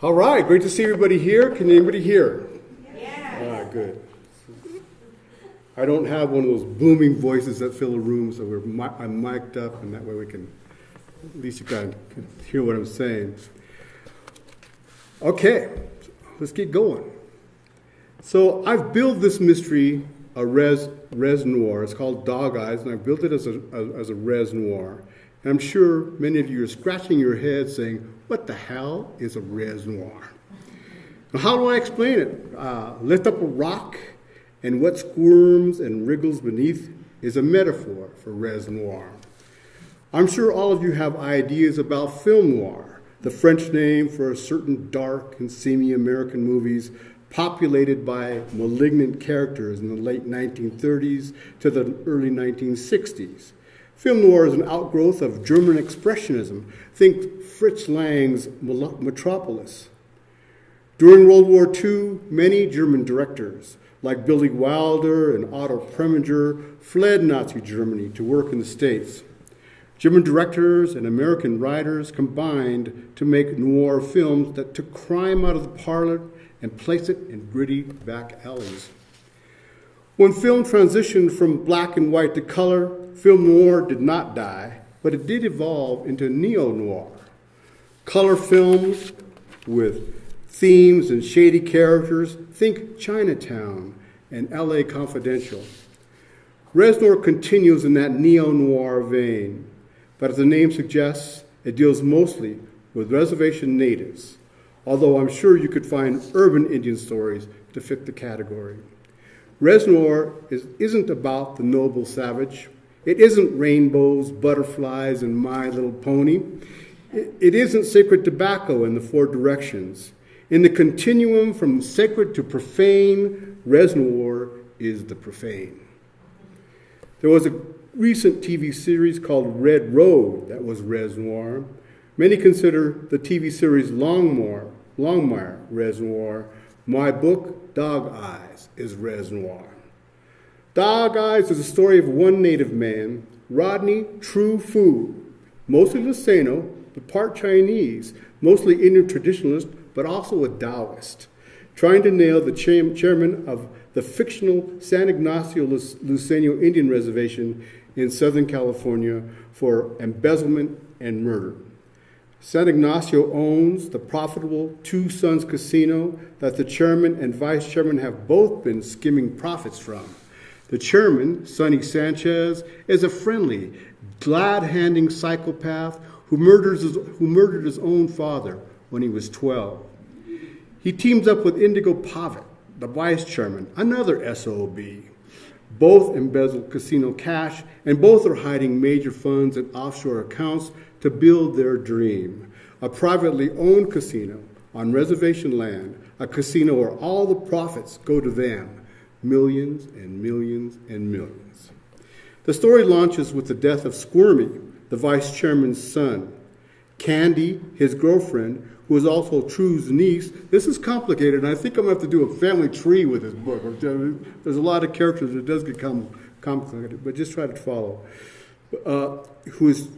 All right, great to see everybody here. Can anybody hear? Yes. All right, good. I don't have one of those booming voices that fill a room, so I'm mic'd up, and that way we can, at least you can hear what I'm saying. Okay, let's get going. So I've built this mystery, a Rez-noir. It's called Dog Eyes, and I've built it as a Rez-noir. And I'm sure many of you are scratching your head saying, what the hell is a Rez-noir? Now, how do I explain it? Lift up a rock, and what squirms and wriggles beneath is a metaphor for Rez-noir. I'm sure all of you have ideas about film noir, the French name for a certain dark and seamy American movies populated by malignant characters in the late 1930s to the early 1960s. Film noir is an outgrowth of German expressionism. Think Fritz Lang's Metropolis. During World War II, many German directors, like Billy Wilder and Otto Preminger, fled Nazi Germany to work in the States. German directors and American writers combined to make noir films that took crime out of the parlor and placed it in gritty back alleys. When film transitioned from black and white to color, film noir did not die, but it did evolve into neo-noir. Color films with themes and shady characters, think Chinatown and LA Confidential. Rez-noir continues in that neo-noir vein, but as the name suggests, it deals mostly with reservation natives, although I'm sure you could find urban Indian stories to fit the category. Rez-noir isn't about the noble savage. It isn't rainbows, butterflies, and My Little Pony. It isn't sacred tobacco in the four directions. In the continuum from sacred to profane, Rez-noir is the profane. There was a recent TV series called Red Road that was Rez-noir. Many consider the TV series Longmire Rez-noir. My book, Dog Eyes, is Rez-noir. Dog Eyes is a story of one native man, Rodney True Fu, mostly Lusano, but part Chinese, mostly Indian traditionalist, but also a Taoist, trying to nail the chairman of the fictional San Ignacio Luiseño Indian Reservation in Southern California for embezzlement and murder. San Ignacio owns the profitable Two Sons Casino that the chairman and vice chairman have both been skimming profits from. The chairman, Sonny Sanchez, is a friendly, glad-handing psychopath who murdered his own father when he was 12. He teams up with Indigo Pavitt, the vice chairman, another SOB. Both embezzle casino cash, and both are hiding major funds in offshore accounts to build their dream. A privately owned casino on reservation land, a casino where all the profits go to them, millions and millions and millions. The story launches with the death of Squirmy, the vice chairman's son. Candy, his girlfriend, who is also True's niece. This is complicated, and I think I'm going to have to do a family tree with this book. There's a lot of characters, it does become complicated, but just try to follow. Who is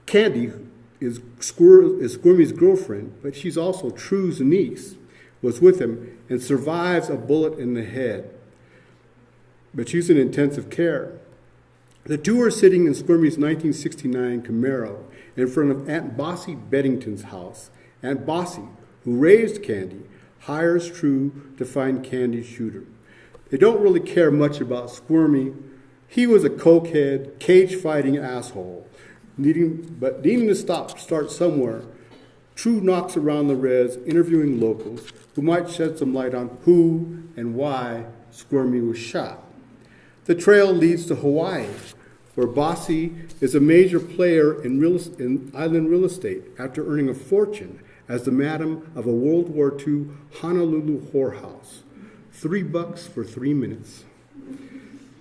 Candy is Squirmy's girlfriend, but she's also True's niece, was with him and survives a bullet in the head. But she's in intensive care. The two are sitting in Squirmy's 1969 Camaro in front of Aunt Bessie Beddington's house. Aunt Bessie, who raised Candy, hires True to find Candy's shooter. They don't really care much about Squirmy. He was a cokehead, cage-fighting asshole. Needing to start somewhere, True knocks around the res, interviewing locals who might shed some light on who and why Squirmy was shot. The trail leads to Hawaii, where Bessie is a major player in island real estate after earning a fortune as the madam of a World War II Honolulu whorehouse. $3 for 3 minutes.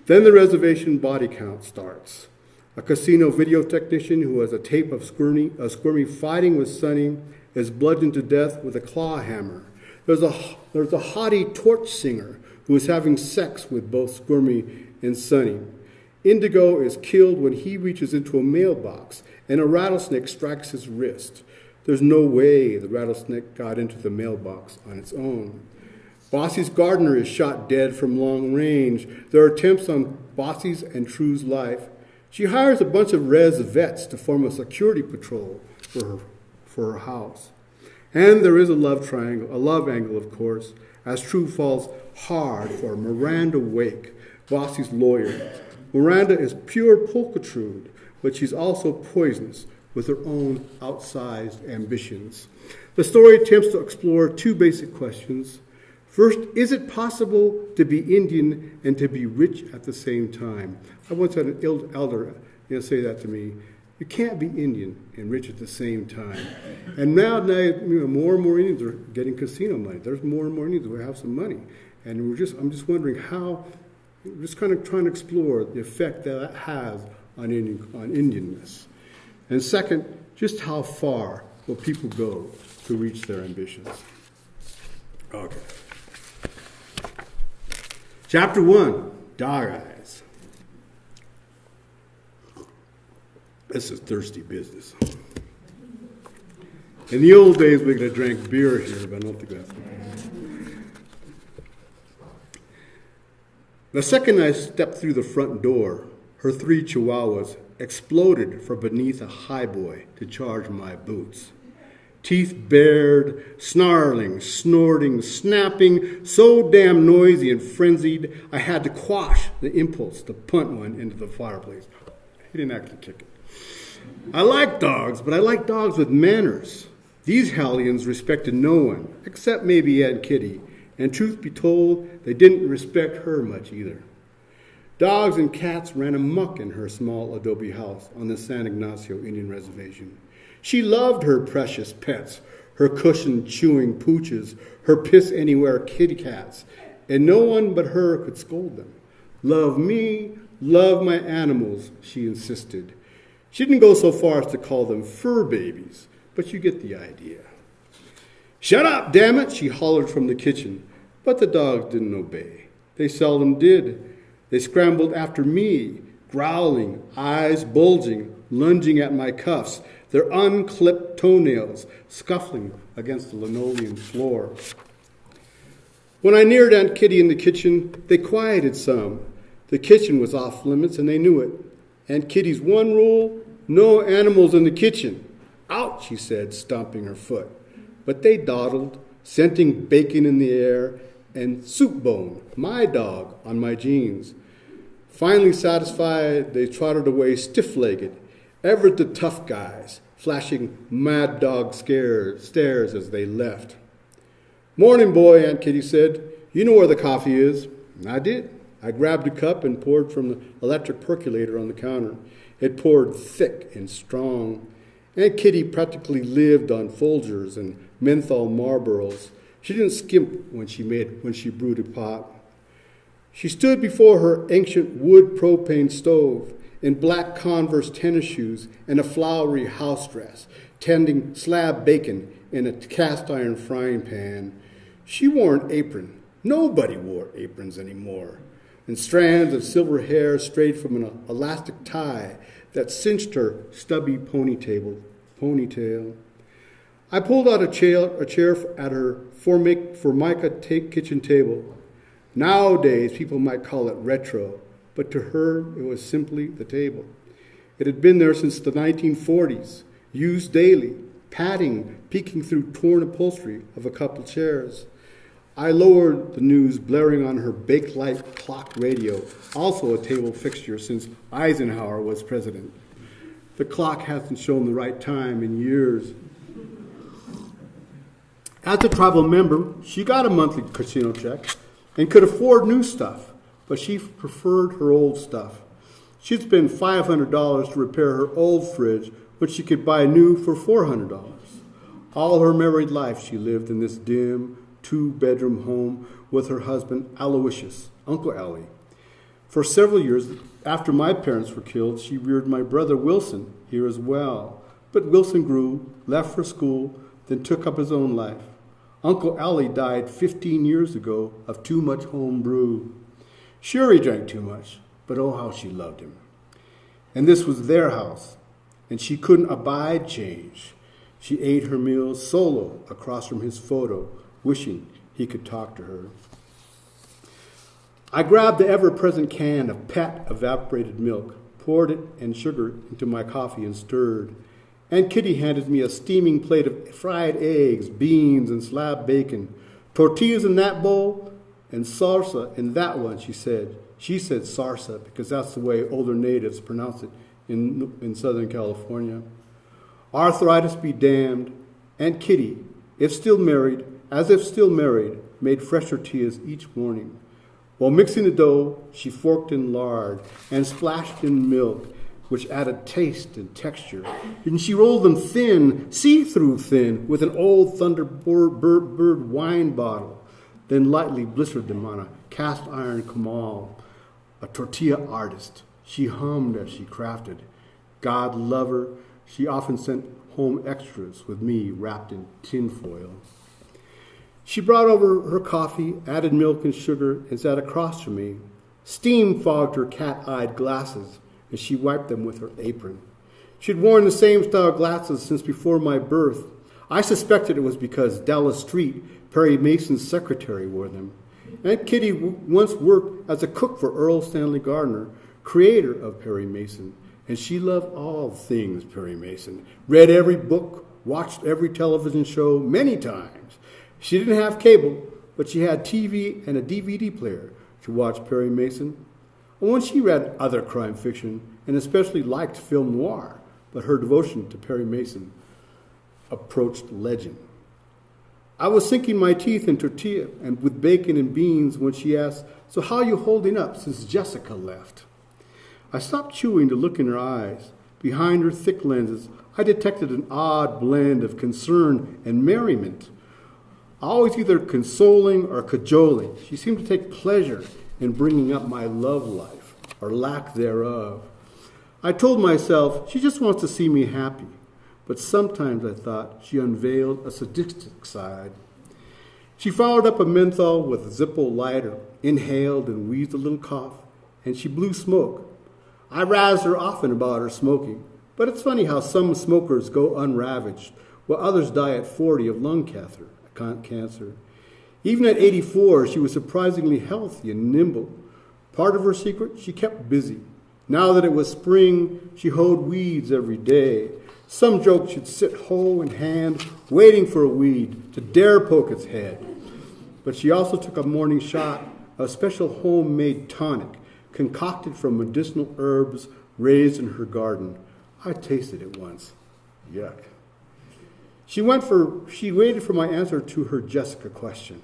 Then the reservation body count starts. A casino video technician who has a tape of Squirmy fighting with Sonny is bludgeoned to death with a claw hammer. There's a haughty torch singer who is having sex with both Squirmy and Sonny. Indigo is killed when he reaches into a mailbox and a rattlesnake strikes his wrist. There's no way the rattlesnake got into the mailbox on its own. Bossie's gardener is shot dead from long range. There are attempts on Bossie's and True's life. She hires a bunch of res vets to form a security patrol for her house. And there is a love angle, of course, as True falls hard for Miranda Wake, Bossie's lawyer. Miranda is pure pulchritude, but she's also poisonous with her own outsized ambitions. The story attempts to explore two basic questions. First, is it possible to be Indian and to be rich at the same time? I once had an elder say that to me. You can't be Indian and rich at the same time. And now more and more Indians are getting casino money. There's more and more Indians who have some money. And I'm just wondering we're just kind of trying to explore the effect that has on Indianness. And second, just how far will people go to reach their ambitions? Okay. Chapter 1, Dog Eyes. This is thirsty business. In the old days, we could have drank beer here, but I don't think that's good. The second I stepped through the front door, her 3 chihuahuas exploded from beneath a highboy to charge my boots. Teeth bared, snarling, snorting, snapping, so damn noisy and frenzied, I had to quash the impulse to punt one into the fireplace. He didn't actually kick it. I like dogs, but I like dogs with manners. These hellions respected no one, except maybe Aunt Kitty, and truth be told, they didn't respect her much either. Dogs and cats ran amok in her small adobe house on the San Ignacio Indian Reservation. She loved her precious pets, her cushion-chewing pooches, her piss-anywhere kitty cats, and no one but her could scold them. Love me, love my animals, she insisted. She didn't go so far as to call them fur babies, but you get the idea. Shut up, damn it, she hollered from the kitchen, but the dogs didn't obey. They seldom did. They scrambled after me, growling, eyes bulging, lunging at my cuffs, their unclipped toenails scuffling against the linoleum floor. When I neared Aunt Kitty in the kitchen, they quieted some. The kitchen was off limits, and they knew it. Aunt Kitty's one rule, no animals in the kitchen. Out, she said, stomping her foot. But they dawdled, scenting bacon in the air, and Soup Bone, my dog, on my jeans. Finally satisfied, they trotted away stiff-legged, ever the tough guys, flashing mad dog stares as they left. Morning, boy, Aunt Kitty said. You know where the coffee is. And I did. I grabbed a cup and poured from the electric percolator on the counter. It poured thick and strong. Aunt Kitty practically lived on Folgers and menthol Marlboros. She didn't skimp when she brewed a pot. She stood before her ancient wood propane stove in black Converse tennis shoes and a flowery house dress, tending slab bacon in a cast iron frying pan. She wore an apron. Nobody wore aprons anymore. And strands of silver hair strayed from an elastic tie that cinched her stubby ponytail. I pulled out a chair at her Formica kitchen table. Nowadays, people might call it retro, but to her, it was simply the table. It had been there since the 1940s, used daily, padding peeking through torn upholstery of a couple chairs. I lowered the news blaring on her Bakelite clock radio, also a table fixture since Eisenhower was president. The clock hasn't shown the right time in years. As a tribal member, she got a monthly casino check and could afford new stuff, but she preferred her old stuff. She'd spend $500 to repair her old fridge when she could buy new for $400. All her married life she lived in this dim, 2-bedroom home with her husband Aloysius, Uncle Allie. For several years after my parents were killed, she reared my brother Wilson here as well. But Wilson grew, left for school, then took up his own life. Uncle Allie died 15 years ago of too much home brew. Sure, he drank too much, but oh, how she loved him. And this was their house, and she couldn't abide change. She ate her meal solo across from his photo, wishing he could talk to her. I grabbed the ever-present can of pet evaporated milk, poured it and sugar into my coffee and stirred. Aunt Kitty handed me a steaming plate of fried eggs, beans, and slab bacon. Tortillas in that bowl and salsa in that one, she said. She said sarsa because that's the way older natives pronounce it in Southern California. Arthritis be damned. Aunt Kitty, if still married, made fresh tortillas each morning. While mixing the dough, she forked in lard and splashed in milk, which added taste and texture. And she rolled them thin, see-through thin, with an old Thunderbird wine bottle, then lightly blistered them on a cast-iron comal. A tortilla artist, she hummed as she crafted. God love her, she often sent home extras with me wrapped in tinfoil. She brought over her coffee, added milk and sugar, and sat across from me. Steam fogged her cat-eyed glasses, and she wiped them with her apron. She had worn the same style glasses since before my birth. I suspected it was because Della Street, Perry Mason's secretary, wore them. Aunt Kitty once worked as a cook for Earl Stanley Gardner, creator of Perry Mason, and she loved all things Perry Mason, read every book, watched every television show many times. She didn't have cable, but she had TV and a DVD player to watch Perry Mason. And when she read other crime fiction, and especially liked film noir, but her devotion to Perry Mason approached legend. I was sinking my teeth in tortilla and with bacon and beans when she asked, "So how are you holding up since Jessica left?" I stopped chewing to look in her eyes. Behind her thick lenses, I detected an odd blend of concern and merriment. Always either consoling or cajoling, she seemed to take pleasure in bringing up my love life, or lack thereof. I told myself she just wants to see me happy, but sometimes I thought she unveiled a sadistic side. She followed up a menthol with a Zippo lighter, inhaled and wheezed a little cough, and she blew smoke. I razzed her often about her smoking, but it's funny how some smokers go unravaged, while others die at 40 of lung cancer. Even at 84, she was surprisingly healthy and nimble. Part of her secret, she kept busy. Now that it was spring, she hoed weeds every day. Some joked she'd sit hoe in hand, waiting for a weed to dare poke its head. But she also took a morning shot of a special homemade tonic, concocted from medicinal herbs raised in her garden. I tasted it once. Yuck. She waited for my answer to her Jessica question.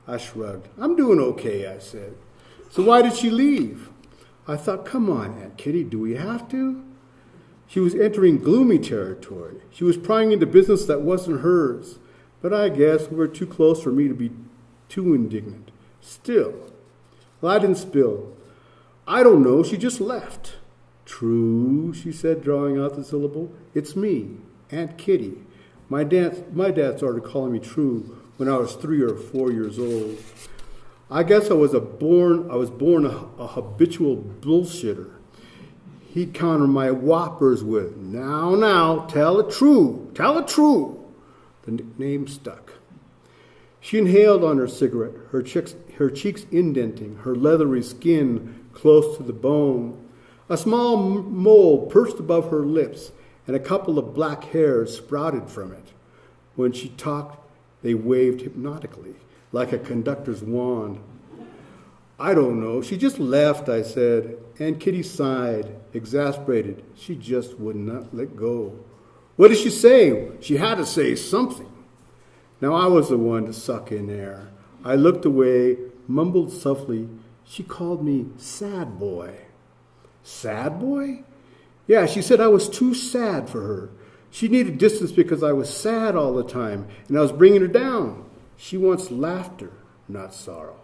I shrugged. "I'm doing okay," I said. "So why did she leave?" I thought, come on, Aunt Kitty, do we have to? She was entering gloomy territory. She was prying into business that wasn't hers. But I guess we were too close for me to be too indignant. Still, well, I didn't spill. "I don't know, she just left." "True," she said, drawing out the syllable. "It's me, Aunt Kitty. My dad started calling me True when I was 3 or 4 years old. I guess I was born a habitual bullshitter. He'd counter my whoppers with, now, tell it true. The nickname stuck. She inhaled on her cigarette, her cheeks indenting, her leathery skin close to the bone. A small mole perched above her lips, and a couple of black hairs sprouted from it. When she talked, they waved hypnotically, like a conductor's wand. "I don't know. She just left," I said. Aunt Kitty sighed, exasperated. She just would not let go. "What did she say?" "She had to say something." Now I was the one to suck in air. I looked away, mumbled softly. "She called me sad boy." "Sad boy?" "Yeah, she said I was too sad for her. She needed distance because I was sad all the time, and I was bringing her down. She wants laughter, not sorrow."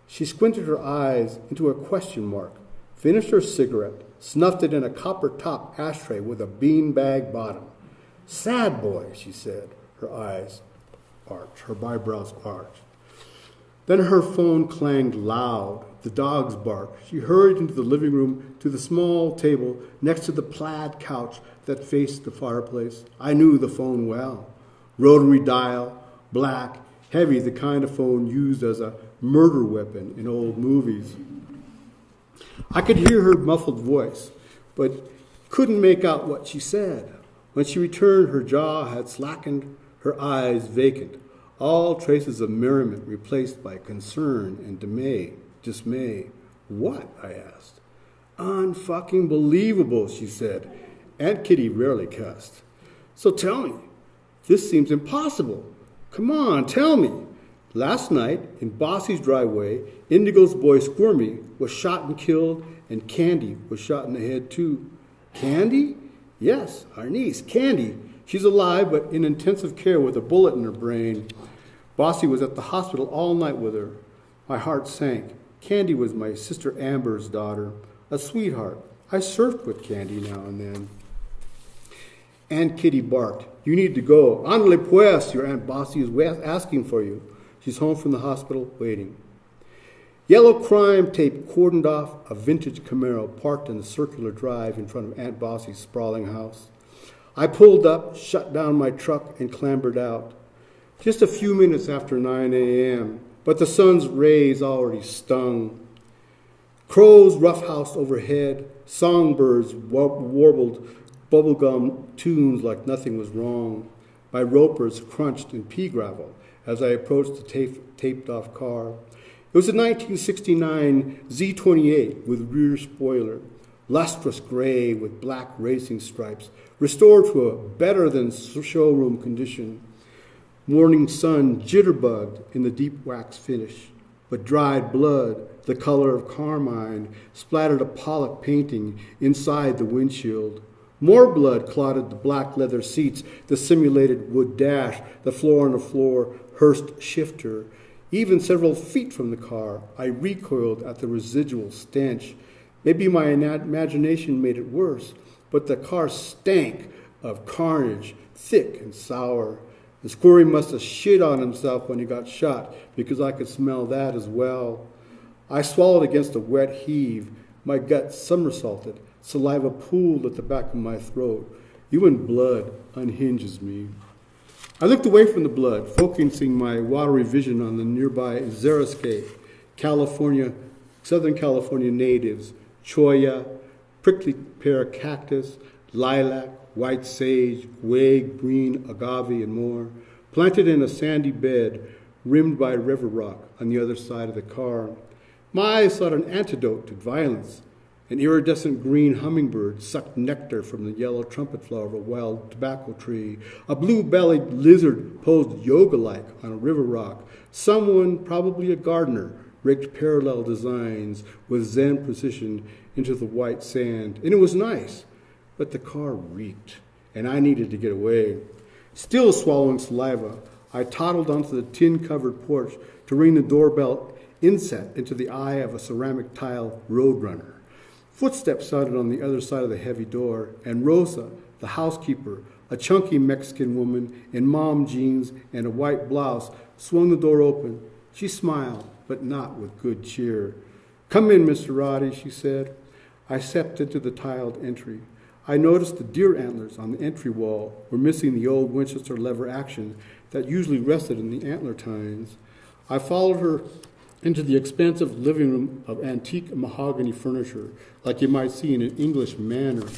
She squinted her eyes into a question mark, finished her cigarette, snuffed it in a copper-top ashtray with a bean-bag bottom. "Sad boy," she said, her eyebrows arched. Then her phone clanged loud, The dogs barked. She hurried into the living room to the small table next to the plaid couch that faced the fireplace. I knew the phone well. Rotary dial, black, heavy, the kind of phone used as a murder weapon in old movies. I could hear her muffled voice, but couldn't make out what she said. When she returned, her jaw had slackened, her eyes vacant, all traces of merriment replaced by concern and dismay. What? I asked. Unfucking believable, she said. Aunt Kitty rarely cussed. So tell me, this seems impossible. Come on, tell me. Last night, in Bossie's driveway, Indigo's boy Squirmy was shot and killed, and Candy was shot in the head too. Candy? Yes, our niece, Candy. She's alive, but in intensive care with a bullet in her brain. Bossie was at the hospital all night with her. My heart sank. Candy was my sister Amber's daughter, a sweetheart. I surfed with Candy now and then. Aunt Kitty barked. You need to go. Ándale pues, your Aunt Bossie is asking for you. She's home from the hospital, waiting. Yellow crime tape cordoned off a vintage Camaro parked in the circular drive in front of Aunt Bossie's sprawling house. I pulled up, shut down my truck, and clambered out. Just a few minutes after 9 a.m., but the sun's rays already stung. Crows roughhoused overhead, songbirds warbled bubblegum tunes like nothing was wrong. My ropers crunched in pea gravel as I approached the taped-off car. It was a 1969 Z28 with rear spoiler, lustrous gray with black racing stripes, restored to a better-than-showroom condition. Morning sun jitterbugged in the deep wax finish, but dried blood, the color of carmine, splattered a Pollock painting inside the windshield. More blood clotted the black leather seats, the simulated wood dash, the floor Hurst shifter. Even several feet from the car, I recoiled at the residual stench. Maybe my imagination made it worse, but the car stank of carnage, thick and sour. The Squirry must have shit on himself when he got shot, because I could smell that as well. I swallowed against a wet heave. My gut somersaulted. Saliva pooled at the back of my throat. Even blood unhinges me. I looked away from the blood, focusing my watery vision on the nearby xeriscape, Southern California natives, cholla, prickly pear cactus, lilac, white sage, wave, green agave, and more, planted in a sandy bed rimmed by river rock on the other side of the car. My eyes sought an antidote to violence. An iridescent green hummingbird sucked nectar from the yellow trumpet flower of a wild tobacco tree. A blue-bellied lizard posed yoga-like on a river rock. Someone, probably a gardener, raked parallel designs with Zen precision into the white sand. And it was nice, but the car reeked, and I needed to get away. Still swallowing saliva, I toddled onto the tin-covered porch to ring the doorbell inset into the eye of a ceramic tile roadrunner. Footsteps sounded on the other side of the heavy door, and Rosa, the housekeeper, a chunky Mexican woman in mom jeans and a white blouse, swung the door open. She smiled, but not with good cheer. Come in, Mr. Roddy, she said. I stepped into the tiled entry. I noticed the deer antlers on the entry wall were missing the old Winchester lever action that usually rested in the antler tines. I followed her into the expansive living room of antique mahogany furniture, like you might see in an English manor.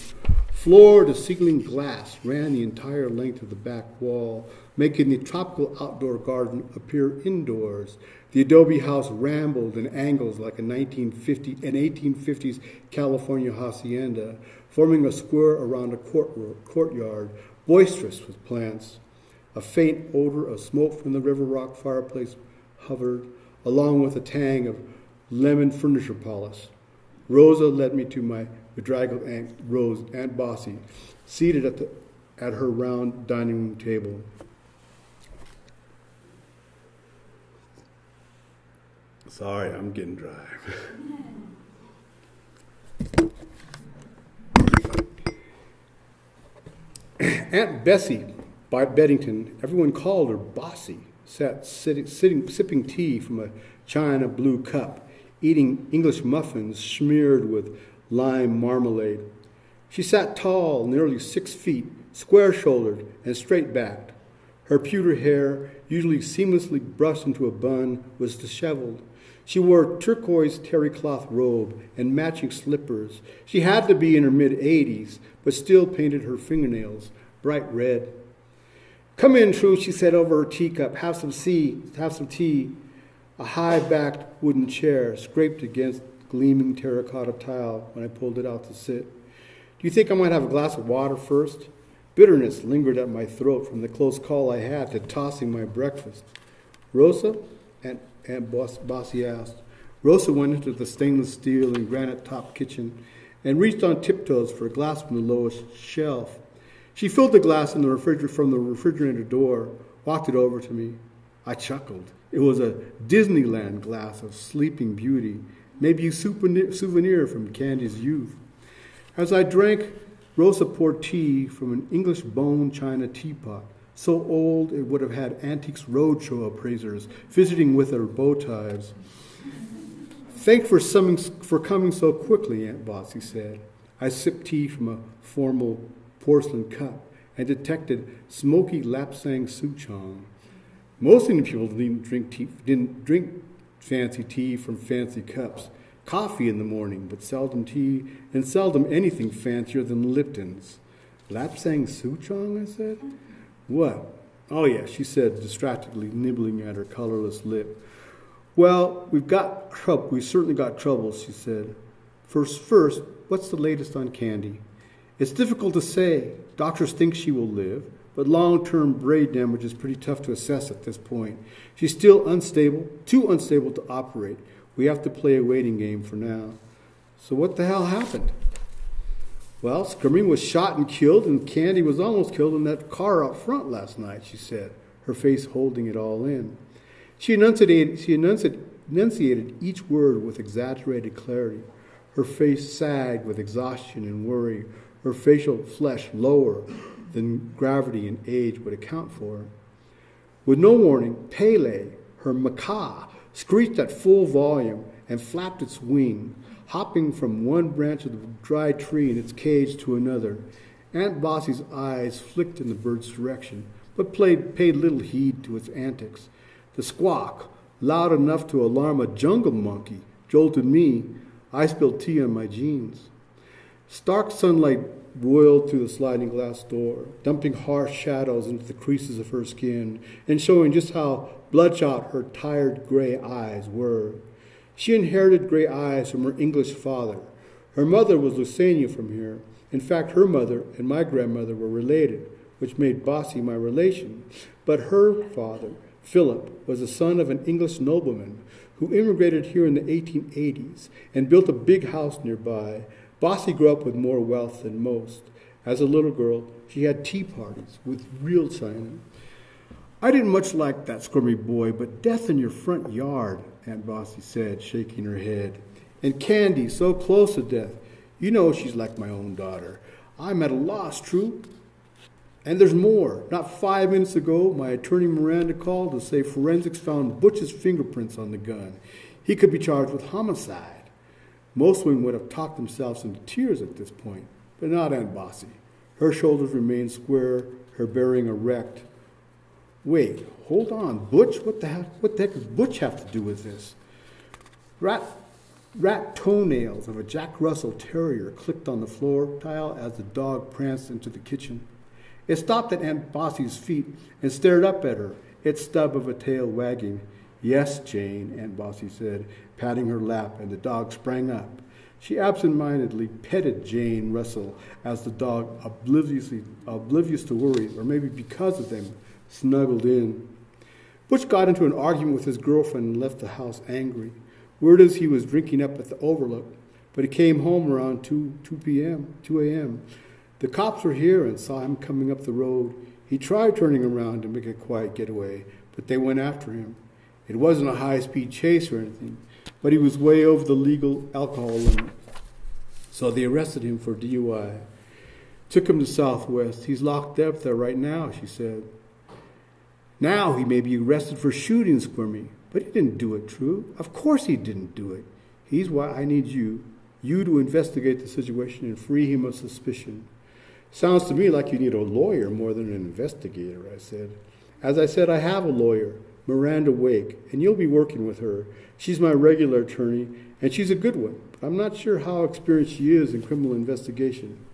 Floor to ceiling glass ran the entire length of the back wall, making the tropical outdoor garden appear indoors. The adobe house rambled in angles like an 1850s California hacienda, forming a square around a courtyard, boisterous with plants. A faint odor of smoke from the river rock fireplace hovered, along with a tang of lemon furniture polish. Rosa led me to my bedraggled Aunt Bossie, seated at her round dining room table. Sorry, I'm getting dry. Aunt Bessie Beddington, everyone called her Bossie, sat sipping tea from a china blue cup, eating English muffins smeared with lime marmalade. She sat tall, nearly 6 feet, square-shouldered and straight-backed. Her pewter hair, usually seamlessly brushed into a bun, was disheveled. She wore a turquoise terry cloth robe and matching slippers. She had to be in her mid-80s, but still painted her fingernails bright red. "Come in, True," she said over her teacup. Have some tea. A high-backed wooden chair scraped against gleaming terracotta tile when I pulled it out to sit. "Do you think I might have a glass of water first?" Bitterness lingered at my throat from the close call I had to tossing my breakfast. "Rosa?" Aunt Bessie asked. Rosa went into the stainless steel and granite-topped kitchen and reached on tiptoes for a glass from the lowest shelf. She filled the glass from the refrigerator door, walked it over to me. I chuckled. It was a Disneyland glass of sleeping beauty, maybe a souvenir from Candy's youth. As I drank, Rosa poured tea from an English bone china teapot, so old it would have had Antiques Roadshow appraisers visiting with their bow ties. "Thanks for coming so quickly," Aunt Bessie said. I sipped tea from a formal porcelain cup and detected smoky lapsang souchong. Most Indian people didn't drink fancy tea from fancy cups. Coffee in the morning, but seldom tea, and seldom anything fancier than Lipton's. "Lapsang souchong," I said. "What?" "Oh, yeah," she said, distractedly nibbling at her colorless lip. "Well, we certainly got troubles," she said. First, what's the latest on Candy?" "It's difficult to say. Doctors think she will live, but long-term brain damage is pretty tough to assess at this point. She's still unstable, too unstable to operate. We have to play a waiting game for now." "So what the hell happened?" "Well, Screaming was shot and killed, and Candy was almost killed in that car out front last night," she said, her face holding it all in. She enunciated each word with exaggerated clarity. Her face sagged with exhaustion and worry, her facial flesh lower than gravity and age would account for. With no warning, Pele, her macaw, screeched at full volume and flapped its wing, hopping from one branch of the dry tree in its cage to another. Aunt Bossie's eyes flicked in the bird's direction, but paid little heed to its antics. The squawk, loud enough to alarm a jungle monkey, jolted me. I spilled tea on my jeans. Stark sunlight boiled through the sliding glass door, dumping harsh shadows into the creases of her skin and showing just how bloodshot her tired gray eyes were. She inherited gray eyes from her English father. Her mother was Lusania from here. In fact, her mother and my grandmother were related, which made Bessie my relation. But her father, Philip, was the son of an English nobleman who immigrated here in the 1880s and built a big house nearby. Bessie grew up with more wealth than most. As a little girl, she had tea parties with real china. "I didn't much like that squirmy boy, but death in your front yard," Aunt Bessie said, shaking her head. "And Candy, so close to death. You know she's like my own daughter. I'm at a loss, True. And there's more. Not 5 minutes ago, my attorney Miranda called to say forensics found Butch's fingerprints on the gun. He could be charged with homicide." Most women would have talked themselves into tears at this point, but not Aunt Bessie. Her shoulders remained square, her bearing erect. "Wait, hold on. Butch? What the heck does Butch have to do with this?" Rat toenails of a Jack Russell Terrier clicked on the floor tile as the dog pranced into the kitchen. It stopped at Aunt Bossie's feet and stared up at her, its stub of a tail wagging. "Yes, Jane," Aunt Bessie said, patting her lap, and the dog sprang up. She absent-mindedly petted Jane Russell as the dog, oblivious to worry, or maybe because of them, snuggled in. Butch got into an argument with his girlfriend and left the house angry. Word is he was drinking up at the Overlook, but he came home around 2 a.m. The cops were here and saw him coming up the road. He tried turning around to make a quiet getaway, but they went after him. It wasn't a high-speed chase or anything, but he was way over the legal alcohol limit. So they arrested him for DUI. Took him to Southwest. He's locked up there right now, she said. Now he may be arrested for shooting Squirmy, but he didn't do it, True. Of course he didn't do it. He's why I need you to investigate the situation and free him of suspicion. Sounds to me like you need a lawyer more than an investigator, I said. As I said, I have a lawyer, Miranda Wake, and you'll be working with her. She's my regular attorney, and she's a good one, but I'm not sure how experienced she is in criminal investigation.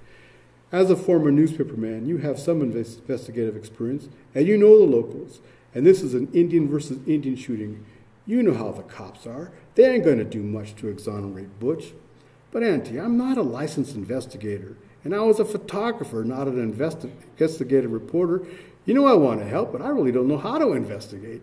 As a former newspaperman, you have some investigative experience, and you know the locals. And this is an Indian versus Indian shooting. You know how the cops are. They ain't going to do much to exonerate Butch. But Auntie, I'm not a licensed investigator, and I was a photographer, not an investigative reporter. You know I want to help, but I really don't know how to investigate.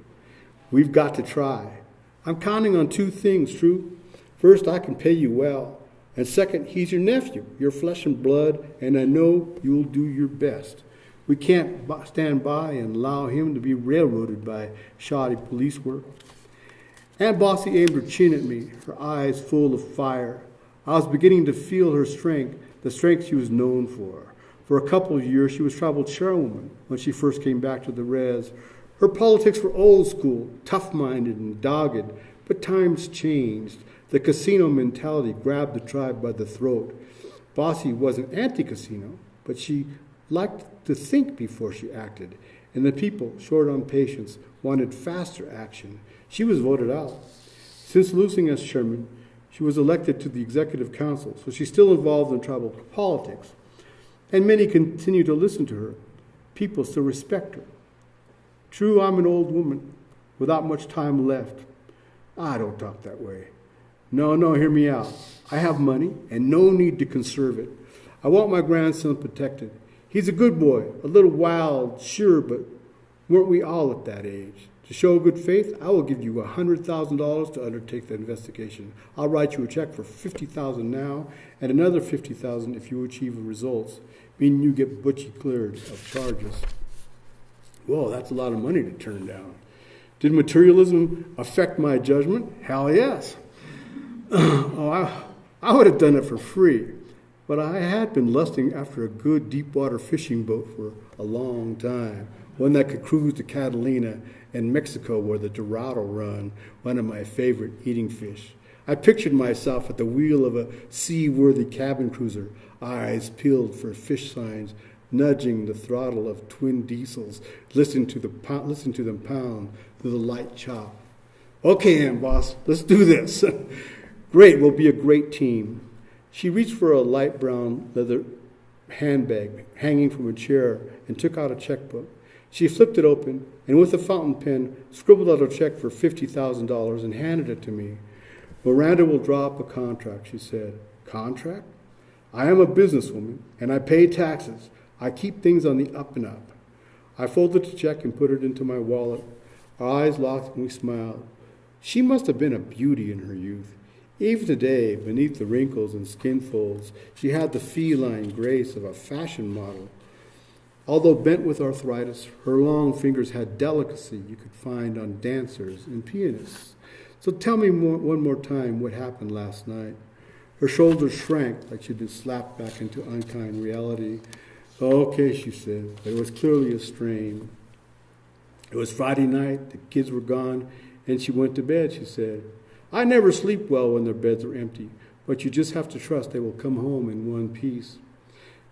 We've got to try. I'm counting on two things, True. First, I can pay you well. And second, he's your nephew, your flesh and blood, and I know you'll do your best. We can't stand by and allow him to be railroaded by shoddy police work. Aunt Bessie aimed her chin at me, her eyes full of fire. I was beginning to feel her strength, the strength she was known for. For a couple of years, she was troubled chairwoman when she first came back to the res. Her politics were old school, tough-minded and dogged, but times changed. The casino mentality grabbed the tribe by the throat. Bessie wasn't anti-casino, but she liked to think before she acted, and the people, short on patience, wanted faster action. She was voted out. Since losing as chairman, she was elected to the executive council, so she's still involved in tribal politics. And many continue to listen to her. People still respect her. True, I'm an old woman without much time left. I don't talk that way. No, hear me out. I have money and no need to conserve it. I want my grandson protected. He's a good boy, a little wild, sure, but weren't we all at that age? To show good faith, I will give you $100,000 to undertake the investigation. I'll write you a check for $50,000 now and another $50,000 if you achieve the results, meaning you get Butchie cleared of charges. Whoa, that's a lot of money to turn down. Did materialism affect my judgment? Hell yes. I would have done it for free, but I had been lusting after a good deep-water fishing boat for a long time, one that could cruise to Catalina and Mexico where the Dorado run, one of my favorite eating fish. I pictured myself at the wheel of a seaworthy cabin cruiser, eyes peeled for fish signs, nudging the throttle of twin diesels, listening to them pound through the light chop. Okay, Aunt Boss, let's do this. Great, we'll be a great team. She reached for a light brown leather handbag hanging from a chair and took out a checkbook. She flipped it open and with a fountain pen scribbled out a check for $50,000 and handed it to me. Miranda will draw up a contract, she said. Contract? I am a businesswoman and I pay taxes. I keep things on the up and up. I folded the check and put it into my wallet. Our eyes locked and we smiled. She must have been a beauty in her youth. Even today, beneath the wrinkles and skin folds, she had the feline grace of a fashion model. Although bent with arthritis, her long fingers had delicacy you could find on dancers and pianists. So tell me one more time what happened last night. Her shoulders shrank like she'd been slapped back into unkind reality. Okay, she said, but it was clearly a strain. It was Friday night, the kids were gone, and she went to bed, she said. I never sleep well when their beds are empty, but you just have to trust they will come home in one piece.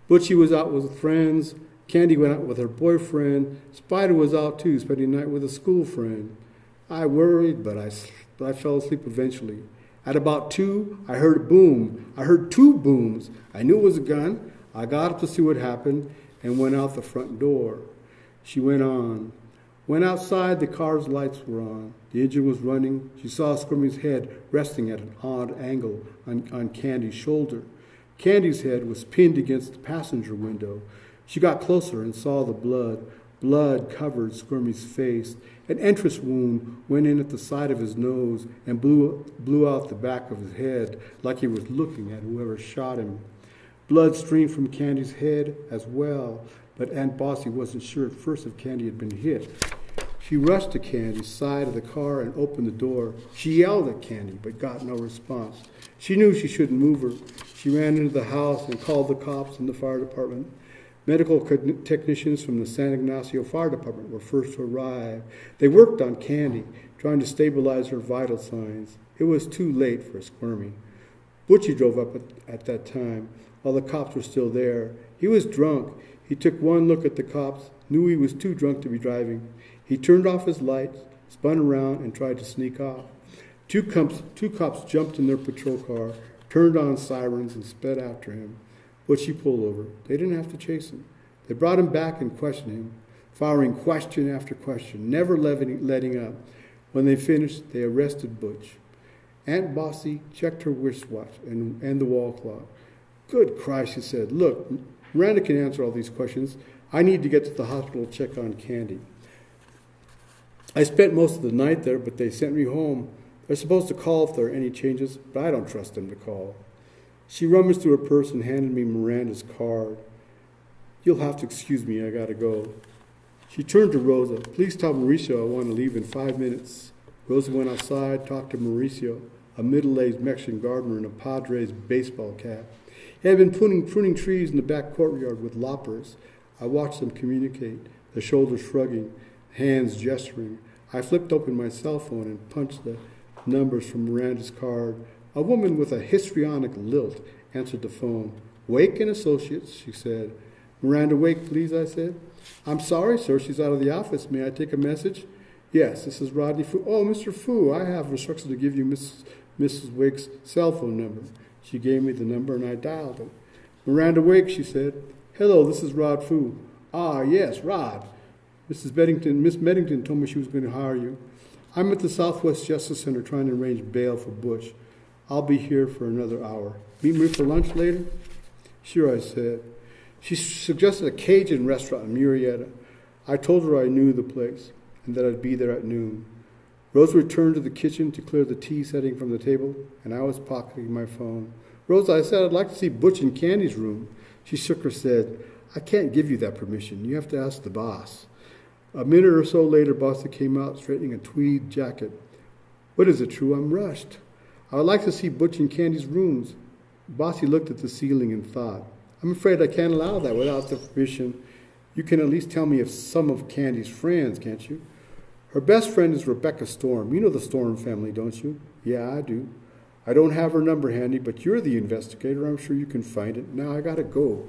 Butchie was out with friends. Candy went out with her boyfriend. Spider was out too, spending the night with a school friend. I worried, but I fell asleep eventually. At about 2, I heard a boom. I heard 2 booms. I knew it was a gun. I got up to see what happened and went out the front door. She went on. When outside, the car's lights were on. The engine was running. She saw Squirmy's head resting at an odd angle on Candy's shoulder. Candy's head was pinned against the passenger window. She got closer and saw the blood. Blood covered Squirmy's face. An entrance wound went in at the side of his nose and blew out the back of his head like he was looking at whoever shot him. Blood streamed from Candy's head as well, but Aunt Bessie wasn't sure at first if Candy had been hit. She rushed to Candy's side of the car and opened the door. She yelled at Candy, but got no response. She knew she shouldn't move her. She ran into the house and called the cops and the fire department. Medical technicians from the San Ignacio Fire Department were first to arrive. They worked on Candy, trying to stabilize her vital signs. It was too late for squirming. Butchie drove up at that time while the cops were still there. He was drunk. He took one look at the cops, knew he was too drunk to be driving. He turned off his lights, spun around, and tried to sneak off. Two cops jumped in their patrol car, turned on sirens, and sped after him. Butchie pulled over. They didn't have to chase him. They brought him back and questioned him, firing question after question, never letting up. When they finished, they arrested Butch. Aunt Bessie checked her wristwatch and the wall clock. Good Christ, she said. Look, Miranda can answer all these questions. I need to get to the hospital to check on Candy. I spent most of the night there, but they sent me home. They're supposed to call if there are any changes, but I don't trust them to call. She rummaged through her purse and handed me Miranda's card. You'll have to excuse me, I gotta go. She turned to Rosa. Please tell Mauricio I want to leave in 5 minutes. Rosa went outside, talked to Mauricio, a middle-aged Mexican gardener in a Padres baseball cap. He had been pruning trees in the back courtyard with loppers. I watched them communicate, their shoulders shrugging, hands gesturing. I flipped open my cell phone and punched the numbers from Miranda's card. A woman with a histrionic lilt answered the phone. Wake and Associates, she said. Miranda Wake, please, I said. I'm sorry, sir, she's out of the office. May I take a message? Yes, this is Rodney Fu. Oh, Mr. Fu, I have instructions to give you Mrs. Wake's cell phone number. She gave me the number and I dialed it. Miranda Wake, she said. Hello, this is Rod Fu. Ah, yes, Rod. Miss Meddington told me she was going to hire you. I'm at the Southwest Justice Center trying to arrange bail for Butch. I'll be here for another hour. Meet me for lunch later? Sure, I said. She suggested a Cajun restaurant in Murrieta. I told her I knew the place and that I'd be there at noon. Rose returned to the kitchen to clear the tea setting from the table, and I was pocketing my phone. Rosa, I said I'd like to see Butch in Candy's room. She shook her head. I can't give you that permission. You have to ask the boss. A minute or so later, Bossa came out, straightening a tweed jacket. What is it, True? I'm rushed. I would like to see Butch in Candy's rooms. Bossy looked at the ceiling and thought. I'm afraid I can't allow that without the permission. You can at least tell me if some of Candy's friends, can't you? Her best friend is Rebecca Storm. You know the Storm family, don't you? Yeah, I do. I don't have her number handy, but you're the investigator. I'm sure you can find it. Now I gotta go.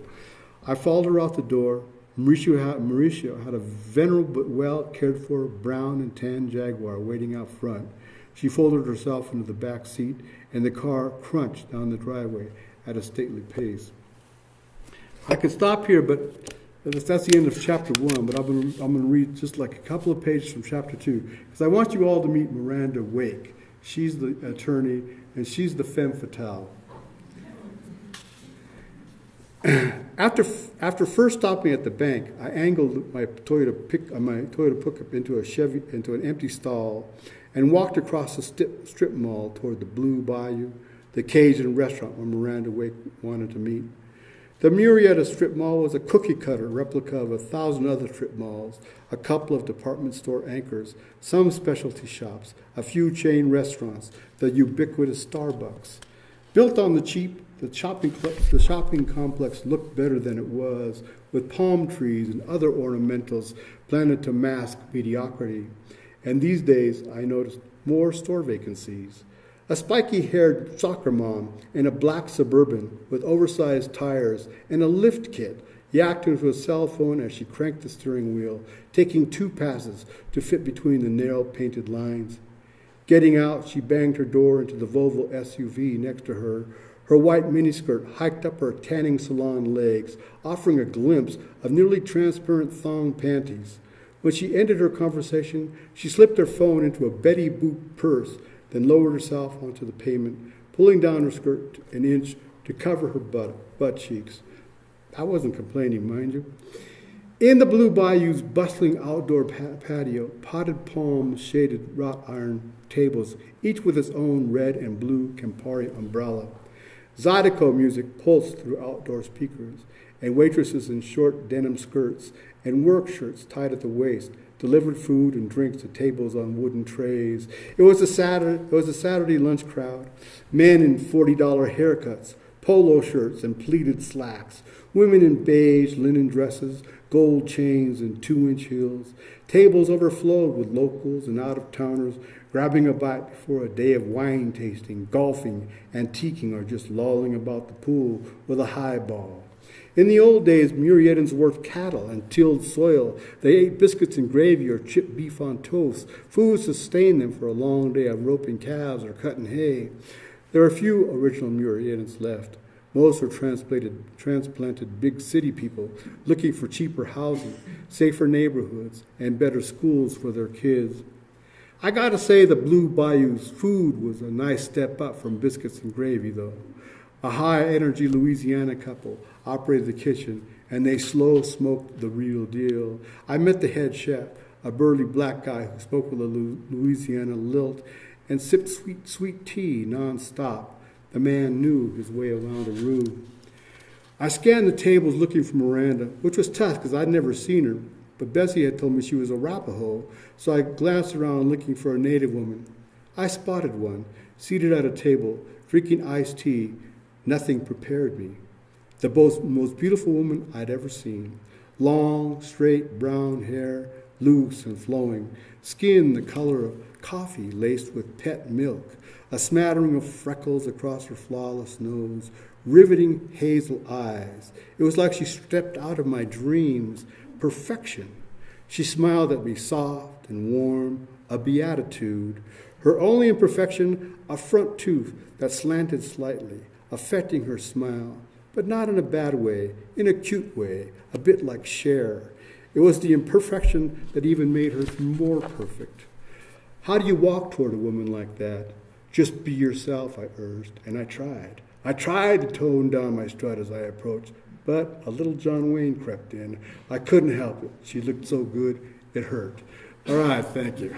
I followed her out the door. Mauricio had a venerable but well cared for brown and tan Jaguar waiting out front. She folded herself into the back seat, and the car crunched down the driveway at a stately pace. I could stop here, but that's the end of chapter 1, but I'm going to read just like a couple of pages from chapter 2, because I want you all to meet Miranda Wake. She's the attorney, and she's the femme fatale. After first stopping at the bank, I angled my Toyota pickup into an empty stall and walked across the strip mall toward the Blue Bayou, the Cajun restaurant where Miranda Wake wanted to meet. The Murrieta strip mall was a cookie-cutter replica of 1,000 other strip malls, a couple of department store anchors, some specialty shops, a few chain restaurants, the ubiquitous Starbucks. Built on the cheap, the shopping complex looked better than it was, with palm trees and other ornamentals planted to mask mediocrity. And these days, I noticed more store vacancies. A spiky-haired soccer mom in a black Suburban with oversized tires and a lift kit yacked into a cell phone as she cranked the steering wheel, taking 2 passes to fit between the narrow painted lines. Getting out, she banged her door into the Volvo SUV next to her. Her white miniskirt hiked up her tanning salon legs, offering a glimpse of nearly transparent thong panties. When she ended her conversation, she slipped her phone into a Betty Boop purse, then lowered herself onto the pavement, pulling down her skirt an inch to cover her butt cheeks. I wasn't complaining, mind you. In the Blue Bayou's bustling outdoor patio, potted palm shaded wrought iron tables, each with its own red and blue Campari umbrella. Zydeco music pulsed through outdoor speakers, and waitresses in short denim skirts and work shirts tied at the waist delivered food and drinks to tables on wooden trays. It was a Saturday lunch crowd, men in $40 haircuts, polo shirts and pleated slacks, women in beige linen dresses, gold chains and 2-inch heels. Tables overflowed with locals and out-of-towners grabbing a bite before a day of wine tasting, golfing, antiquing, or just lolling about the pool with a highball. In the old days, Murietans worked cattle and tilled soil. They ate biscuits and gravy or chipped beef on toast. Food sustained them for a long day of roping calves or cutting hay. There are few original Murietans left. Most are transplanted big city people looking for cheaper housing, safer neighborhoods, and better schools for their kids. I gotta say the Blue Bayou's food was a nice step up from biscuits and gravy, though. A high-energy Louisiana couple operated the kitchen, and they slow smoked the real deal. I met the head chef, a burly black guy who spoke with a Louisiana lilt and sipped sweet tea nonstop. The man knew his way around a room. I scanned the tables looking for Miranda, which was tough because I'd never seen her, but Bessie had told me she was Arapaho, so I glanced around looking for a native woman. I spotted one, seated at a table, drinking iced tea. Nothing prepared me. The most beautiful woman I'd ever seen. Long, straight brown hair, loose and flowing, skin the color of coffee laced with pet milk, a smattering of freckles across her flawless nose, riveting hazel eyes. It was like she stepped out of my dreams. Perfection. She smiled at me soft and warm, a beatitude. Her only imperfection, a front tooth that slanted slightly, affecting her smile, but not in a bad way, in a cute way, a bit like Cher. It was the imperfection that even made her more perfect. How do you walk toward a woman like that? Just be yourself, I urged, and I tried. I tried to tone down my strut as I approached, but a little John Wayne crept in. I couldn't help it. She looked so good, it hurt. All right, thank you.